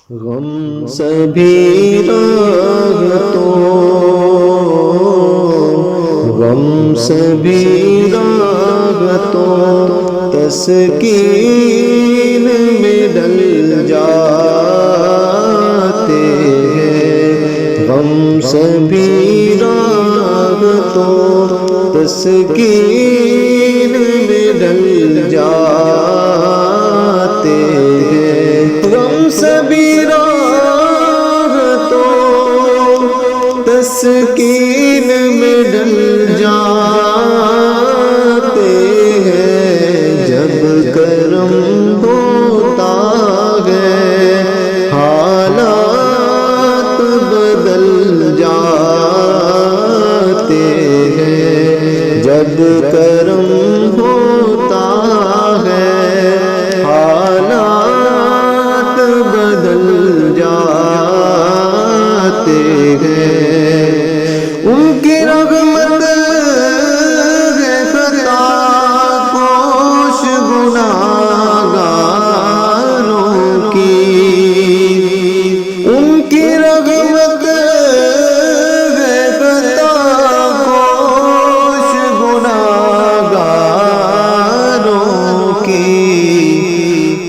غم سبھی راحتوں، غم سبھی راحتوں، تسکین میں ڈل جاتے ہیں۔ غم سبھی راحتوں، تسکین میں ڈل جاتے ہیں۔ غم سبھی تسکین میں ڈل جاتے ہیں۔ جب کرم ہوتا ہے حالات بدل جاتے ہیں۔ جب کرم ہوتا ہے حالات بدل جاتے ہیں۔ ان کی رحمت ہے خطا کوش گناہگاروں کی، ان کی رحمت ہے خطا کوش گناہگاروں کی۔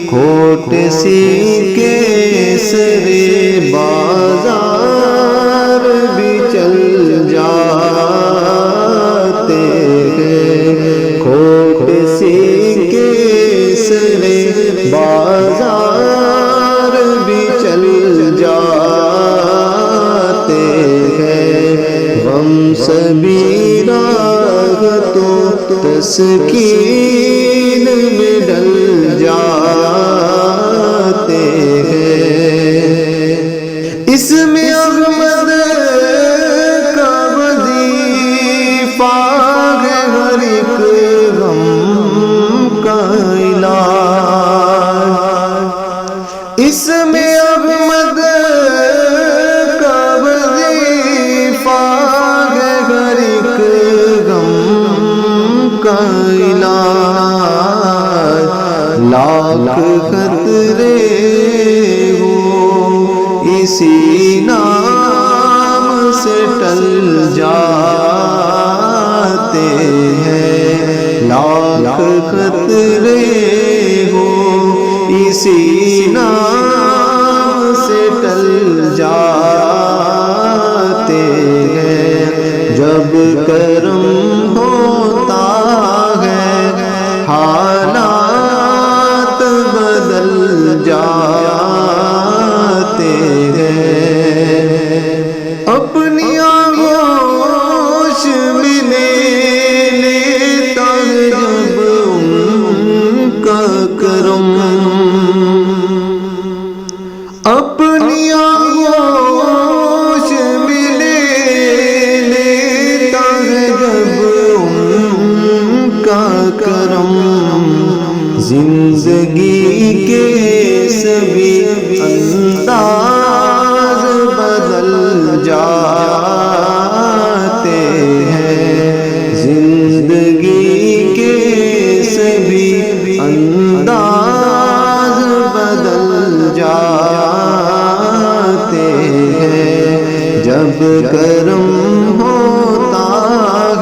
کھوٹ سی کے سرے بازار بھی چل جاتے ہیں۔ کھوٹ سی کے سرے بازار بھی چل جاتے ہیں۔ غم سبھی راحتوں، تسکین میں ڈل جاتے ہیں۔ اس میں احمد کا وظیفہ ہے ہر ایک غم کا علاج۔ اس میں احمد کا وظیفہ ہے ہر ایک غم کا علاج۔ لاکھ خطرے اسی نام سے ٹل جاتے ہیں۔ لاکھ خطرے ہو اسی نام سے ٹل جاتے ہیں۔ جب کرم ہوتا ہے حالات بدل جاتے ہیں۔ اپنی آغوش میں لے لیتا ہے جب ان کا کرم، اپنی آغوش میں لے لیتا ہے جب ان کا کرم۔ زندگی کے سبھی انداز بدل جاتے ہیں۔ زندگی کے سبھی انداز بدل جاتے ہیں۔ جب کرم ہوتا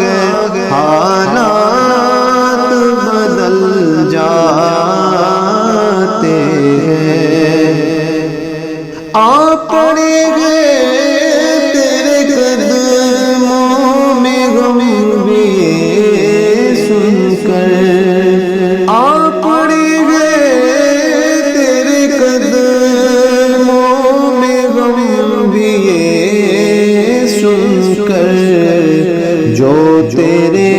ہے حالات بدل جاتے ہیں۔ آ پڑے گئے تیرے قدموں میں غم بھی سن کر، آ پڑے گئے تیرے قدموں میں غم بھی سن کر۔ جو تیرے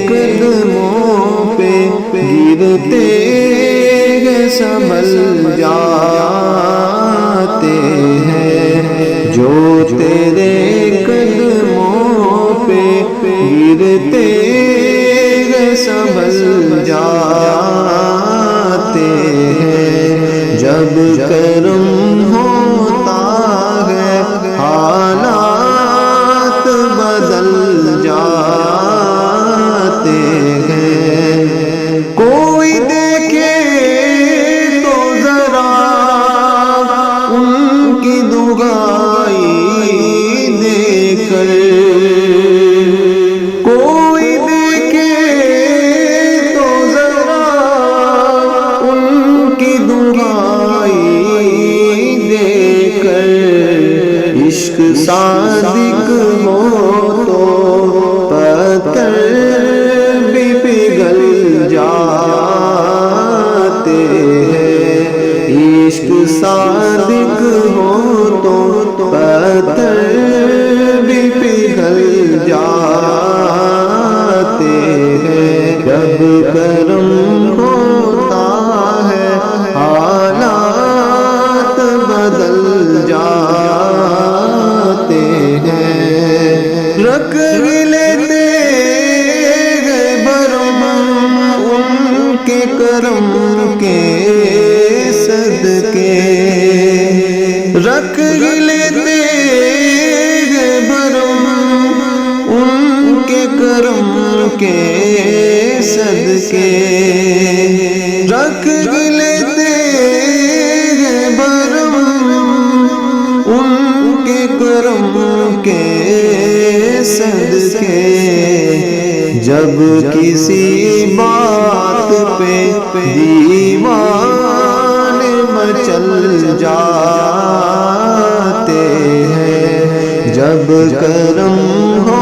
قدموں پہ گرتے ہیں سنبھل جاتے ہیں۔ جو تیرے قدموں پہ گرتے ہیں سنبھل جاتے ہیں۔ جب کرم ہوتا ہے حالات بدل جاتے ہیں۔ کوئی دیکھے تو ذرا ان عشق صادق ہو تو پتھر بھی پگھل جاتے ہیں، عشق صادق ہو تو پتھر بھی پگھل جاتے ہیں، جب کرم ہوتا ہے حالات بدل جاتے ہیں، رکھ لیتے ہیں بھرم ان کے کرم کے صدقے، رکھ لیتے ہیں بھرم ان کے کرم کے صدقے، رکھ لیتے ہیں بھرم ان کے کرم کے صدقے، جب کسی بات پہ دیوانے مچل جاتے ہیں، جب کرم ہو